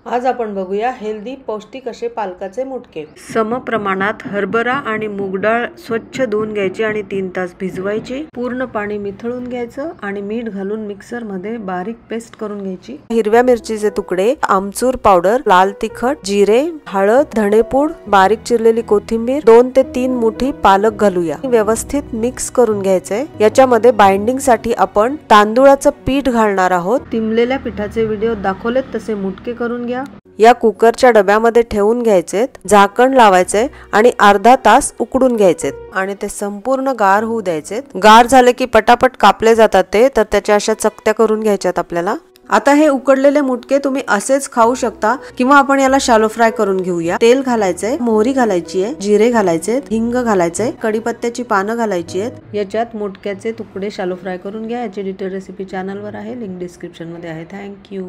आज आपण बघूया हेल्दी पौष्टिक असे पालकाचे मुटके। सम प्रमाणात हरभरा आणि मूग डाळ स्वच्छ धुवून घ्यायची आणि 3 तास भिजवायची। पूर्ण पाणी मिसळून घ्यायचं आणि मीठ घालून मिक्सर मध्ये बारीक पेस्ट करून घ्यायची। हिरव्या मिरचीचे तुकडे, आमचूर पावडर, लाल तिखट, जिरे, हळद, धणेपूड, बारीक चिरलेली कोथिंबीर, 2 ते 3 मुठी पालक घालूया। व्यवस्थित मिक्स करून घ्यायचंय। याच्यामध्ये बाइंडिंग साठी आपण तांदूळाचं पीठ घालणार आहोत। तिमलेल्या पिठाचे व्हिडिओ दाखवलेत तसे मुटके करून घ्या। या कुकरच्या डब्यामध्ये ठेवून घ्यायचेत, झाकण लावायचे आणि अर्धा तास उकडून घ्यायचेत आणि ते संपूर्ण गार होऊ द्यायचेत। गार झाले की पटापट कापले जातात ते, तर त्याच्या अशा चकत्या करून घ्यायच्यात आपल्याला। आता हे उकडलेले मुटके तुम्ही असेच खाऊ शकता किंवा आपण याला शॅलो फ्राय करून घेऊया। तेल घालायचंय, मोहरी घालायची आहे, जिरे घालायचे, हिंग घालायचंय, कढीपत्त्याची पानं घालायची आहेत। याच्यात मुटक्याचे तुकडे शॅलो फ्राय करून घ्या। याची डिटेल रेसिपी चॅनलवर आहे, लिंक डिस्क्रिप्शन मध्ये आहे। थँक्यू।